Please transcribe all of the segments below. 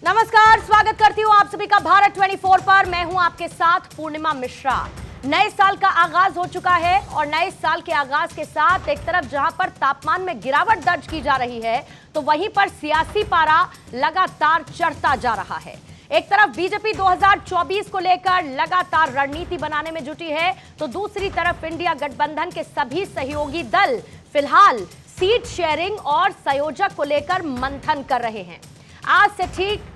नमस्कार, स्वागत करती हूँ आप सभी का भारत 24 पर। मैं हूँ आपके साथ पूर्णिमा मिश्रा। नए साल का आगाज हो चुका है और नए साल के आगाज के साथ एक तरफ जहां पर तापमान में गिरावट दर्ज की जा रही है तो वहीं पर सियासी पारा लगातार चढ़ता जा रहा है। एक तरफ बीजेपी 2024 को लेकर लगातार रणनीति बनाने में जुटी है तो दूसरी तरफ इंडिया गठबंधन के सभी सहयोगी दल फिलहाल सीट शेयरिंग और संयोजक को लेकर मंथन कर रहे हैं। आज से ठीक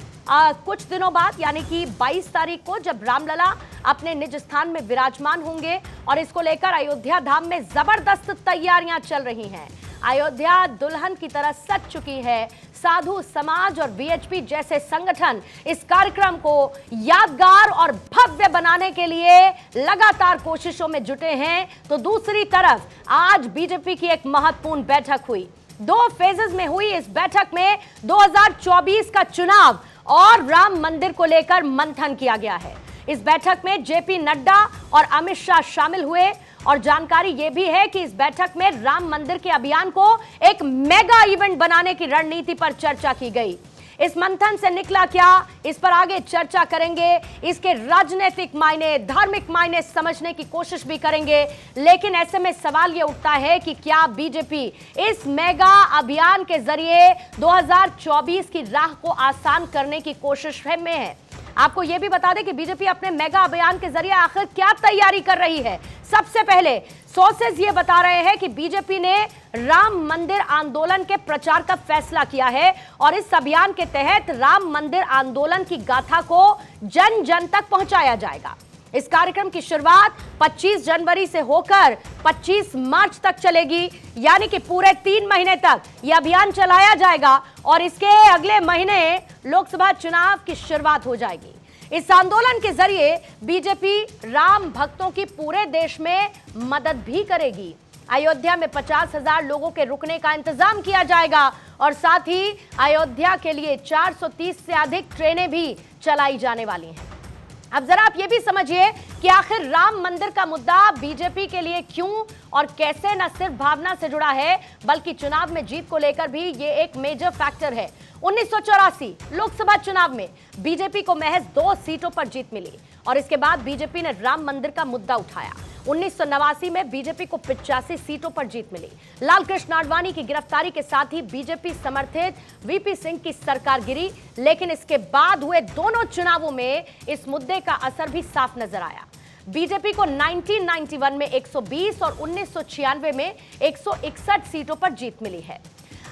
कुछ दिनों बाद यानी कि 22 तारीख को जब रामलला अपने निज स्थान में विराजमान होंगे और इसको लेकर अयोध्या धाम में जबरदस्त तैयारियां चल रही हैं। अयोध्या दुल्हन की तरह सज चुकी है। साधु समाज और वीएचपी जैसे संगठन इस कार्यक्रम को यादगार और भव्य बनाने के लिए लगातार कोशिशों में जुटे हैं तो दूसरी तरफ आज बीजेपी की एक महत्वपूर्ण बैठक हुई। 2 फेजेस में हुई इस बैठक में 2024 का चुनाव और राम मंदिर को लेकर मंथन किया गया है। इस बैठक में जेपी नड्डा और अमित शाह शामिल हुए और जानकारी यह भी है कि इस बैठक में राम मंदिर के अभियान को एक मेगा इवेंट बनाने की रणनीति पर चर्चा की गई। इस मंथन से निकला क्या, इस पर आगे चर्चा करेंगे। इसके राजनीतिक मायने, धार्मिक मायने समझने की कोशिश भी करेंगे। लेकिन ऐसे में सवाल यह उठता है कि क्या बीजेपी इस मेगा अभियान के जरिए 2024 की राह को आसान करने की कोशिश में है। आपको यह भी बता दें कि बीजेपी अपने मेगा अभियान के जरिए आखिर क्या तैयारी कर रही है। सबसे पहले सोर्सेज ये बता रहे हैं कि बीजेपी ने राम मंदिर आंदोलन के प्रचार का फैसला किया है और इस अभियान के तहत राम मंदिर आंदोलन की गाथा को जन जन तक पहुंचाया जाएगा। इस कार्यक्रम की शुरुआत 25 जनवरी से होकर 25 मार्च तक चलेगी, यानी कि पूरे 3 महीने तक यह अभियान चलाया जाएगा और इसके अगले महीने लोकसभा चुनाव की शुरुआत हो जाएगी। इस आंदोलन के जरिए बीजेपी राम भक्तों की पूरे देश में मदद भी करेगी। अयोध्या में 50,000 लोगों के रुकने का इंतजाम किया जाएगा और साथ ही अयोध्या के लिए 430 से अधिक ट्रेनें भी चलाई जाने वाली हैं। अब जरा आप ये भी समझिए कि आखिर राम मंदिर का मुद्दा बीजेपी के लिए क्यों और कैसे न सिर्फ भावना से जुड़ा है बल्कि चुनाव में जीत को लेकर भी ये एक मेजर फैक्टर है। 1984 लोकसभा चुनाव में बीजेपी को महज 2 सीटों पर जीत मिली और इसके बाद बीजेपी ने राम मंदिर का मुद्दा उठाया। 1989 में बीजेपी को 85 सीटों पर जीत मिली। लालकृष्ण आडवाणी की गिरफ्तारी के साथ ही बीजेपी समर्थित वीपी सिंह की सरकार गिरी, लेकिन इसके बाद हुए दोनों चुनावों में इस मुद्दे का असर भी साफ नजर आया। बीजेपी को 1991 में 120 और 1996 में 161 सीटों पर जीत मिली है।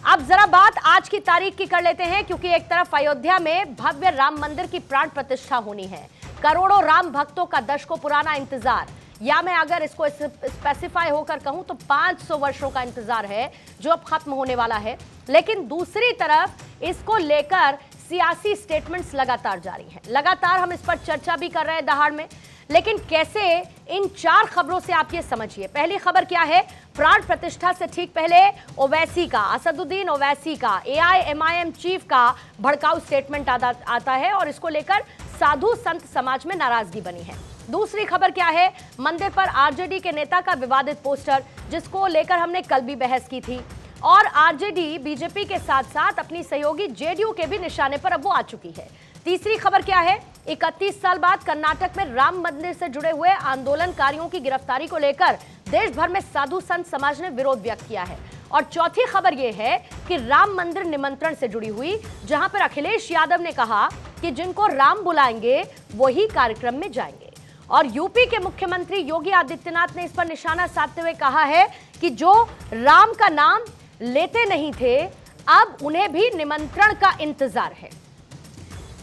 अब जरा बात आज की तारीख की कर लेते हैं, क्योंकि एक तरफ अयोध्या में भव्य राम मंदिर की प्राण प्रतिष्ठा होनी है। करोड़ों राम भक्तों का दशकों पुराना इंतजार, या मैं अगर इसको स्पेसिफाई होकर कहूं तो 500 वर्षों का इंतजार है जो अब खत्म होने वाला है। लेकिन दूसरी तरफ इसको लेकर सियासी स्टेटमेंट्स लगातार जारी हैं। लगातार हम इस पर चर्चा भी कर रहे हैं दहाड़ में। लेकिन कैसे, इन 4 खबरों से आप ये समझिए। पहली खबर क्या है, प्राण प्रतिष्ठा से ठीक पहले ओवैसी का, असदुद्दीन ओवैसी का, एआईएमआईएम चीफ का भड़काऊ स्टेटमेंट आता है और इसको लेकर साधु संत समाज में नाराजगी बनी है। दूसरी खबर क्या है, मंदिर पर आरजेडी के नेता का विवादित पोस्टर, जिसको लेकर हमने कल भी बहस की थी और आरजेडी बीजेपी के साथ साथ अपनी सहयोगी जेडीयू के भी निशाने पर अब वो आ चुकी है। तीसरी खबर क्या है, 31 साल बाद कर्नाटक में राम मंदिर से जुड़े हुए आंदोलनकारियों की गिरफ्तारी को लेकर देश भर में साधु संत समाज ने विरोध व्यक्त किया है। और चौथी खबर यह है कि राम मंदिर निमंत्रण से जुड़ी हुई, जहां पर अखिलेश यादव ने कहा कि जिनको राम बुलाएंगे वही कार्यक्रम में जाएंगे। और यूपी के मुख्यमंत्री योगी आदित्यनाथ ने इस पर निशाना साधते हुए कहा है कि जो राम का नाम लेते नहीं थे अब उन्हें भी निमंत्रण का इंतजार है।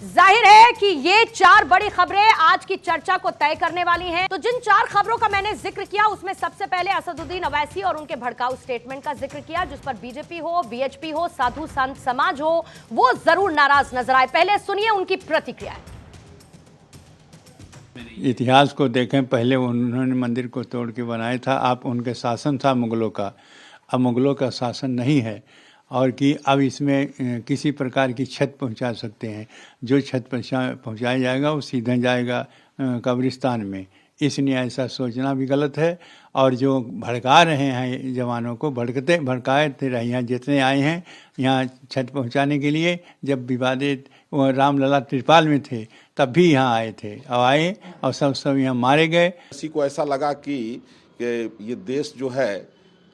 जाहिर है कि ये 4 बड़ी खबरें आज की चर्चा को तय करने वाली हैं। तो जिन 4 खबरों का मैंने जिक्र किया उसमें सबसे पहले असदुद्दीन ओवैसी और उनके भड़काऊ स्टेटमेंट का जिक्र किया, जिस पर बीजेपी हो, वीएचपी हो, साधु संत समाज हो, वो जरूर नाराज नजर आए। पहले सुनिए उनकी प्रतिक्रिया। इतिहास को देखें, पहले उन्होंने मंदिर को तोड़ के बनाया था। आप उनके शासन था मुगलों का, अब मुगलों का शासन नहीं है और कि अब इसमें किसी प्रकार की क्षत पहुंचा सकते हैं। जो क्षत पहुंचाया जाएगा वो सीधा जाएगा कब्रिस्तान में। इसलिए ऐसा सोचना भी गलत है। और जो भड़का रहे हैं जवानों को, भड़काए थे यहाँ जितने आए हैं यहाँ छत पहुँचाने के लिए, जब विवादित रामलला त्रिपाल में थे तब भी यहाँ आए थे, और आए और सब यहाँ मारे गए। किसी को ऐसा लगा कि ये देश जो है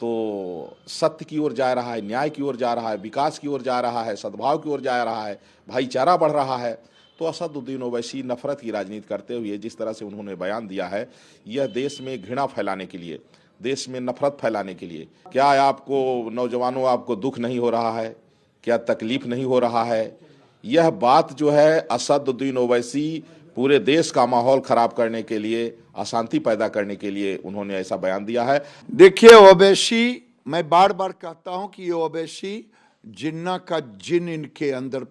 तो सत्य की ओर जा रहा है, न्याय की ओर जा रहा है, विकास की ओर जा रहा है, सद्भाव की ओर जा रहा है, भाईचारा बढ़ रहा है, तो असदुद्दीन ओवैसी नफरत की राजनीति करते हुए जिस तरह से उन्होंने बयान दिया है, यह देश में घृणा फैलाने के लिए, देश में नफरत फैलाने के लिए। क्या आपको नौजवानों, आपको दुख नहीं हो रहा है? क्या तकलीफ नहीं हो रहा है? यह बात जो है असदुद्दीन ओवैसी पूरे देश का माहौल खराब करने के लिए, अशांति पैदा करने के लिए उन्होंने ऐसा बयान दिया है। देखिए ओवैसी, मैं बार बार कहता हूं कि ये ओवैसी जिन्ना का जिन इनके अंदर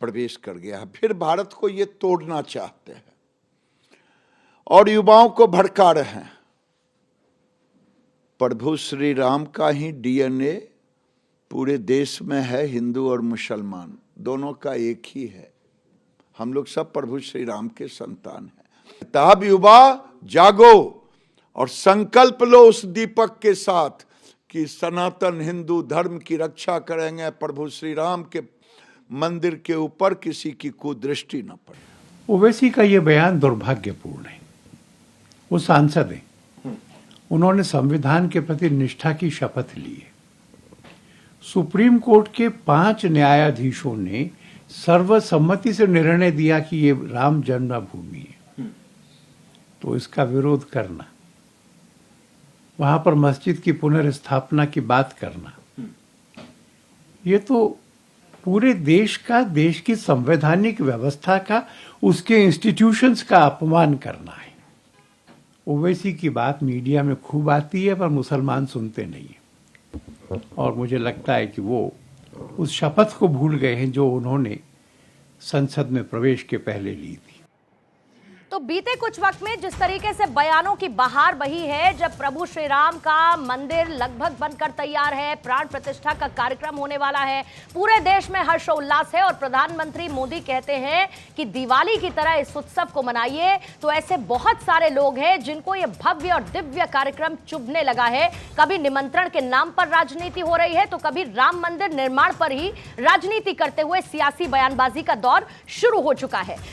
प्रवेश कर गया है, फिर भारत को ये तोड़ना चाहते हैं और युवाओं को भड़का रहे हैं। प्रभु श्री राम का ही डीएनए पूरे देश में है, हिंदू और मुसलमान दोनों का एक ही है। हम लोग सब प्रभु श्री राम के संतान हैं। तब युवा जागो और संकल्प लो उस दीपक के साथ कि सनातन हिंदू धर्म की रक्षा करेंगे, प्रभु श्री राम के मंदिर के ऊपर किसी की कुदृष्टि न पड़े। ओवैसी का ये बयान दुर्भाग्यपूर्ण है। वो सांसद हैं, उन्होंने संविधान के प्रति निष्ठा की शपथ ली है। सुप्रीम कोर्ट के 5 न्यायाधीशों ने सर्वसम्मति से निर्णय दिया कि ये राम जन्मभूमि है, तो इसका विरोध करना, वहां पर मस्जिद की पुनर्स्थापना की बात करना, ये तो पूरे देश की संवैधानिक व्यवस्था का, उसके इंस्टीट्यूशंस का अपमान करना है। ओवैसी की बात मीडिया में खूब आती है पर मुसलमान सुनते नहीं है, और मुझे लगता है कि वो उस शपथ को भूल गए हैं जो उन्होंने संसद में प्रवेश के पहले ली थी। तो बीते कुछ वक्त में जिस तरीके से बयानों की बहार बही है, जब प्रभु श्री राम का मंदिर लगभग बनकर तैयार है, प्राण प्रतिष्ठा का कार्यक्रम होने वाला है, पूरे देश में हर्षोल्लास है और प्रधानमंत्री मोदी कहते हैं कि दिवाली की तरह इस उत्सव को मनाइए, तो ऐसे बहुत सारे लोग हैं जिनको ये भव्य और दिव्य कार्यक्रम चुभने लगा है। कभी निमंत्रण के नाम पर राजनीति हो रही है, तो कभी राम मंदिर निर्माण पर ही राजनीति करते हुए सियासी बयानबाजी का दौर शुरू हो चुका है।